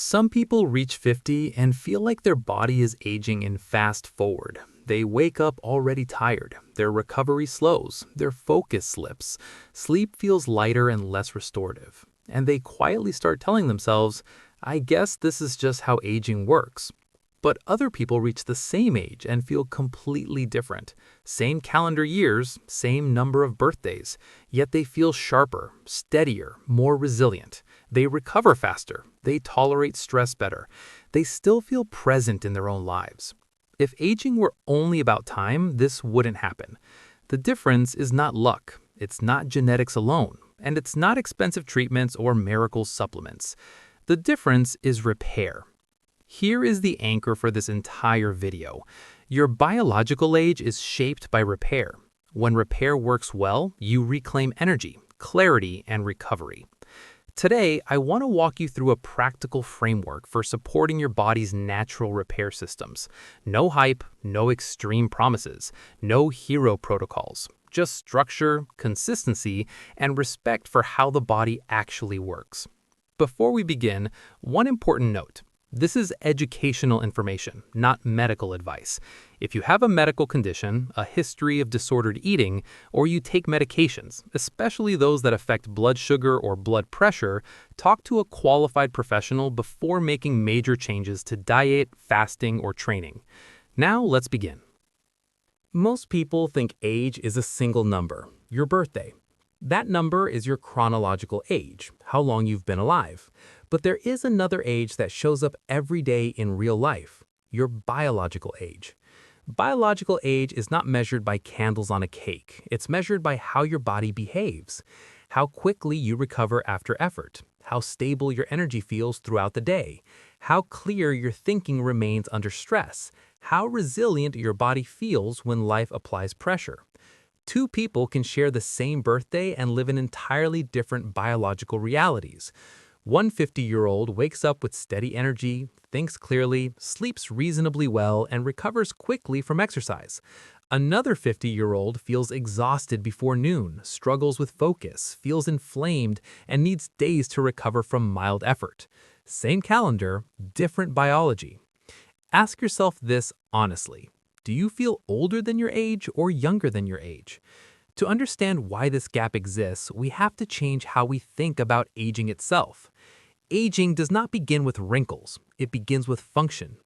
Some people reach 50 and feel like their body is aging in fast forward. They wake up already tired, their recovery slows, their focus slips, sleep feels lighter and less restorative, and they quietly start telling themselves, I guess this is just how aging works. But other people reach the same age and feel completely different. Same calendar years, same number of birthdays, yet they feel sharper, steadier, more resilient. They recover faster, they tolerate stress better, they still feel present in their own lives. If aging were only about time, this wouldn't happen. The difference is not luck, it's not genetics alone, and it's not expensive treatments or miracle supplements. The difference is repair. Here is the anchor for this entire video. Your biological age is shaped by repair. When repair works well, you reclaim energy, clarity, and recovery. Today, I want to walk you through a practical framework for supporting your body's natural repair systems. No hype, no extreme promises, no hero protocols, just structure, consistency, and respect for how the body actually works. Before we begin, one important note. This is educational information, not medical advice. If you have a medical condition, a history of disordered eating, or you take medications, especially those that affect blood sugar or blood pressure, talk to a qualified professional before making major changes to diet, fasting, or training. Now let's begin. Most people think age is a single number, your birthday. That number is your chronological age, how long you've been alive. But there is another age that shows up every day in real life, your biological age. Biological age is not measured by candles on a cake. It's measured by how your body behaves, how quickly you recover after effort, how stable your energy feels throughout the day, how clear your thinking remains under stress, how resilient your body feels when life applies pressure. Two people can share the same birthday and live in entirely different biological realities. One 50-year-old wakes up with steady energy, thinks clearly, sleeps reasonably well, and recovers quickly from exercise. Another 50-year-old feels exhausted before noon, struggles with focus, feels inflamed, and needs days to recover from mild effort. Same calendar, different biology. Ask yourself this honestly. Do you feel older than your age or younger than your age? To understand why this gap exists, we have to change how we think about aging itself. Aging does not begin with wrinkles, it begins with function.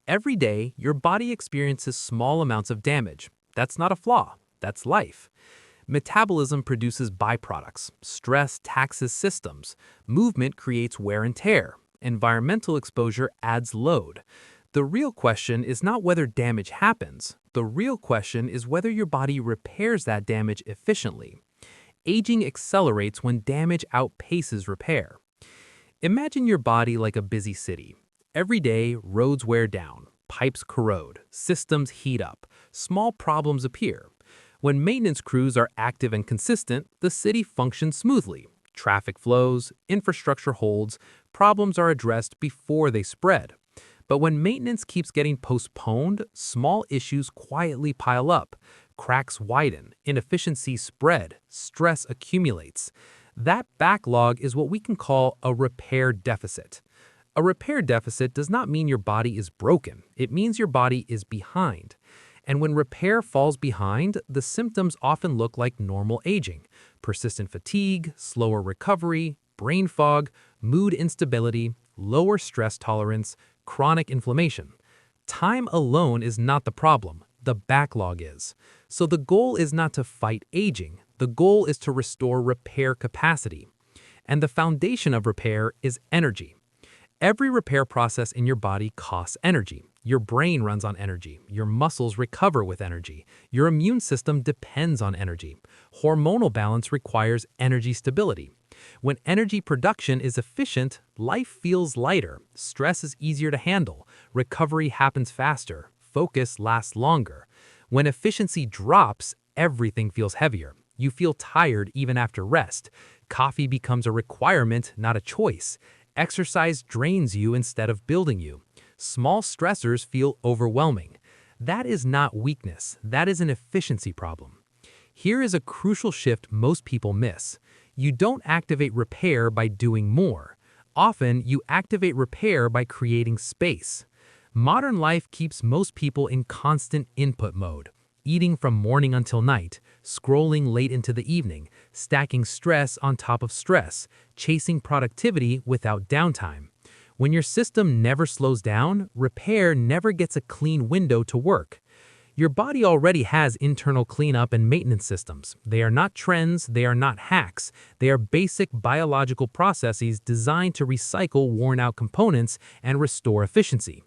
Every day, your body experiences small amounts of damage. That's not a flaw, that's life. Metabolism produces byproducts, stress taxes systems, movement creates wear and tear, environmental exposure adds load. The real question is not whether damage happens. The real question is whether your body repairs that damage efficiently. Aging accelerates when damage outpaces repair. Imagine your body like a busy city. Every day, roads wear down, pipes corrode, systems heat up, small problems appear. When maintenance crews are active and consistent, the city functions smoothly. Traffic flows, infrastructure holds, problems are addressed before they spread. But when maintenance keeps getting postponed, small issues quietly pile up. Cracks widen, inefficiencies spread, stress accumulates. That backlog is what we can call a repair deficit. A repair deficit does not mean your body is broken. It means your body is behind. And when repair falls behind, the symptoms often look like normal aging. Persistent fatigue, slower recovery, brain fog, mood instability, lower stress tolerance, chronic inflammation. Time alone is not the problem, the backlog is. So the goal is not to fight aging, the goal is to restore repair capacity. And the foundation of repair is energy. Every repair process in your body costs energy. Your brain runs on energy, your muscles recover with energy, your immune system depends on energy. Hormonal balance requires energy stability. When energy production is efficient, life feels lighter, stress is easier to handle, recovery happens faster, focus lasts longer. When efficiency drops, everything feels heavier. You feel tired even after rest. Coffee becomes a requirement, not a choice. Exercise drains you instead of building you. Small stressors feel overwhelming. That is not weakness, that is an efficiency problem. Here is a crucial shift most people miss. You don't activate repair by doing more. Often, you activate repair by creating space. Modern life keeps most people in constant input mode, eating from morning until night, scrolling late into the evening, stacking stress on top of stress, chasing productivity without downtime. When your system never slows down, repair never gets a clean window to work. Your body already has internal cleanup and maintenance systems. They are not trends, they are not hacks. They are basic biological processes designed to recycle worn-out components and restore efficiency.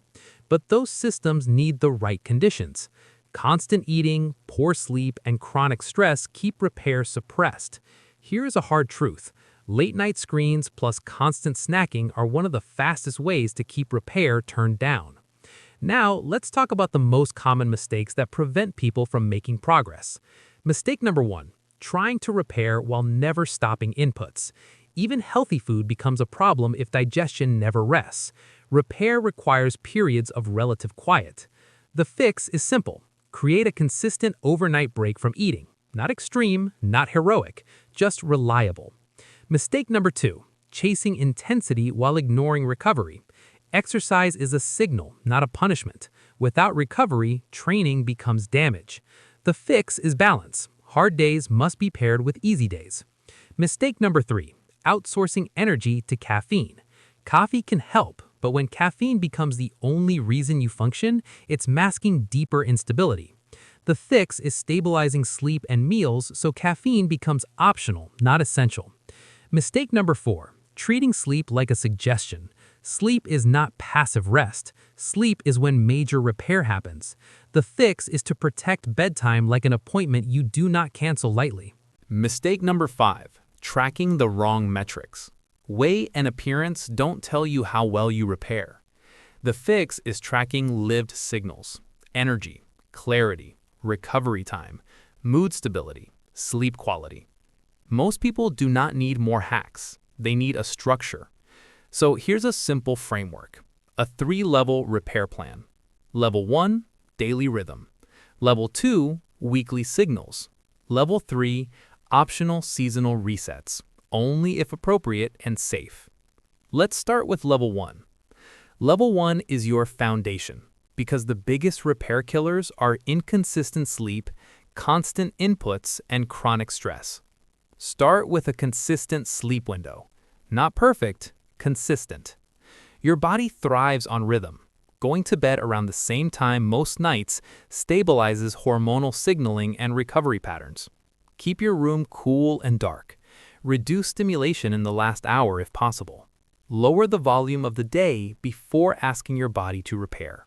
But those systems need the right conditions. Constant eating, poor sleep, and chronic stress keep repair suppressed. Here is a hard truth. Late-night screens plus constant snacking are one of the fastest ways to keep repair turned down. Now, let's talk about the most common mistakes that prevent people from making progress. Mistake number 1, trying to repair while never stopping inputs. Even healthy food becomes a problem if digestion never rests. Repair requires periods of relative quiet. The fix is simple. Create a consistent overnight break from eating. Not extreme, not heroic, just reliable. Mistake number 2, chasing intensity while ignoring recovery. Exercise is a signal, not a punishment. Without recovery, training becomes damage. The fix is balance. Hard days must be paired with easy days. Mistake number 3, outsourcing energy to caffeine. Coffee can help, but when caffeine becomes the only reason you function, it's masking deeper instability. The fix is stabilizing sleep and meals so caffeine becomes optional, not essential. Mistake number 4, treating sleep like a suggestion. Sleep is not passive rest. Sleep is when major repair happens. The fix is to protect bedtime like an appointment you do not cancel lightly. Mistake number 5, tracking the wrong metrics. Weight and appearance don't tell you how well you repair. The fix is tracking lived signals: energy, clarity, recovery time, mood stability, sleep quality. Most people do not need more hacks. They need a structure. So here's a simple framework, a 3-level repair plan. Level 1, daily rhythm. Level 2, weekly signals. Level 3, optional seasonal resets, only if appropriate and safe. Let's start with level 1. Level 1 is your foundation, because the biggest repair killers are inconsistent sleep, constant inputs, and chronic stress. Start with a consistent sleep window. Not perfect, consistent. Your body thrives on rhythm. Going to bed around the same time most nights stabilizes hormonal signaling and recovery patterns. Keep your room cool and dark. Reduce stimulation in the last hour if possible. Lower the volume of the day before asking your body to repair.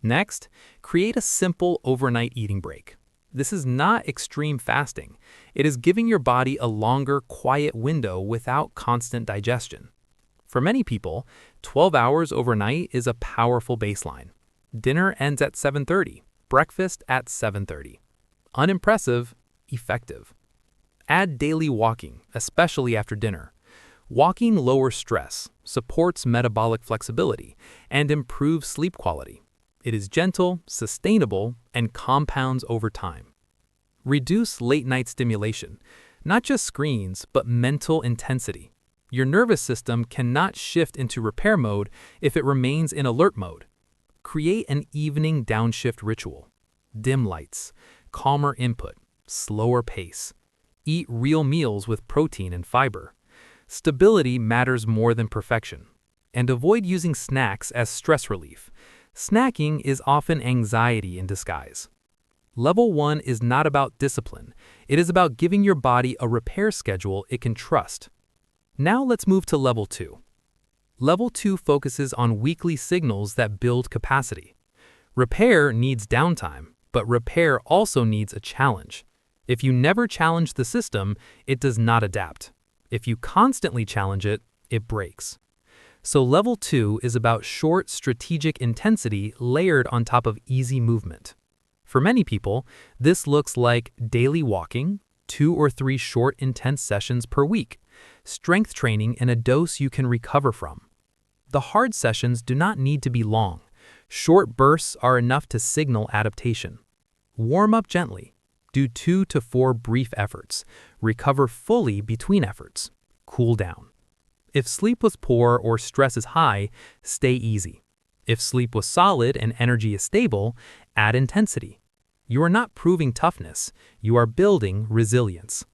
Next, create a simple overnight eating break. This is not extreme fasting. It is giving your body a longer, quiet window without constant digestion. For many people, 12 hours overnight is a powerful baseline. Dinner ends at 7:30, breakfast at 7:30. Unimpressive, effective. Add daily walking, especially after dinner. Walking lowers stress, supports metabolic flexibility, and improves sleep quality. It is gentle, sustainable, and compounds over time. Reduce late-night stimulation, not just screens, but mental intensity. Your nervous system cannot shift into repair mode if it remains in alert mode. Create an evening downshift ritual. Dim lights, calmer input, slower pace. Eat real meals with protein and fiber. Stability matters more than perfection. And avoid using snacks as stress relief. Snacking is often anxiety in disguise. Level 1 is not about discipline. It is about giving your body a repair schedule it can trust. Now let's move to Level 2. Level 2 focuses on weekly signals that build capacity. Repair needs downtime, but repair also needs a challenge. If you never challenge the system, it does not adapt. If you constantly challenge it, it breaks. So Level 2 is about short, strategic intensity layered on top of easy movement. For many people, this looks like daily walking, 2 or 3 short, intense sessions per week, strength training in a dose you can recover from. The hard sessions do not need to be long. Short bursts are enough to signal adaptation. Warm up gently. Do 2 to 4 brief efforts. Recover fully between efforts. Cool down. If sleep was poor or stress is high, stay easy. If sleep was solid and energy is stable, add intensity. You are not proving toughness, you are building resilience.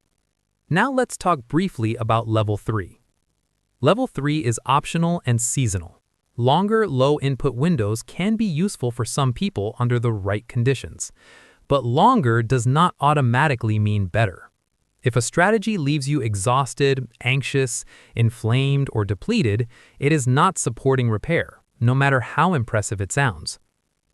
Now let's talk briefly about Level 3. Level 3 is optional and seasonal. Longer, low-input windows can be useful for some people under the right conditions. But longer does not automatically mean better. If a strategy leaves you exhausted, anxious, inflamed, or depleted, it is not supporting repair, no matter how impressive it sounds.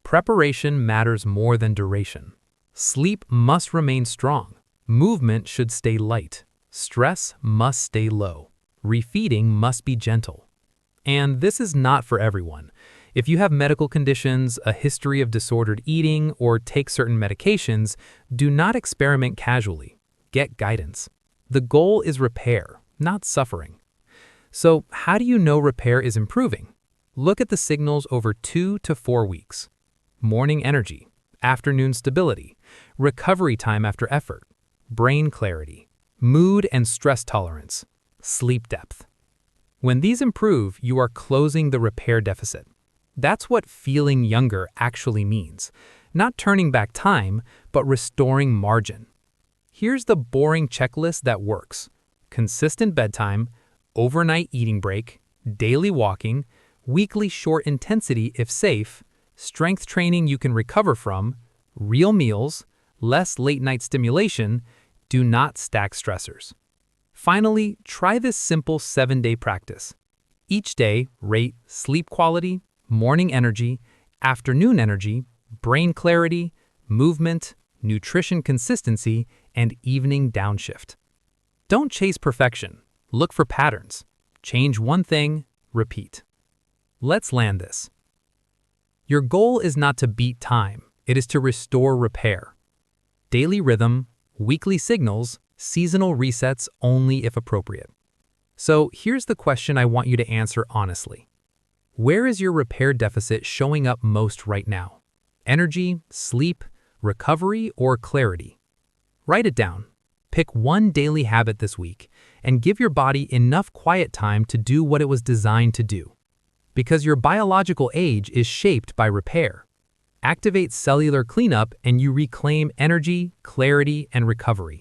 Preparation matters more than duration. Sleep must remain strong. Movement should stay light. Stress must stay low. Refeeding must be gentle. And this is not for everyone. If you have medical conditions, a history of disordered eating, or take certain medications, do not experiment casually. Get guidance. The goal is repair, not suffering. So, how do you know repair is improving? Look at the signals over 2 to 4 weeks. Morning energy, afternoon stability, recovery time after effort, brain clarity, mood and stress tolerance, sleep depth. When these improve, you are closing the repair deficit. That's what feeling younger actually means. Not turning back time, but restoring margin. Here's the boring checklist that works. Consistent bedtime, overnight eating break, daily walking, weekly short intensity if safe, strength training you can recover from, real meals, less late-night stimulation, do not stack stressors. Finally, try this simple 7-day practice. Each day, rate sleep quality, morning energy, afternoon energy, brain clarity, movement, nutrition consistency, and evening downshift. Don't chase perfection. Look for patterns. Change one thing, repeat. Let's land this. Your goal is not to beat time. It is to restore repair. Daily rhythm, weekly signals, seasonal resets only if appropriate. So here's the question I want you to answer honestly. Where is your repair deficit showing up most right now? Energy, sleep, recovery, or clarity? Write it down. Pick one daily habit this week and give your body enough quiet time to do what it was designed to do. Because your biological age is shaped by repair. Activate cellular cleanup and you reclaim energy, clarity, and recovery.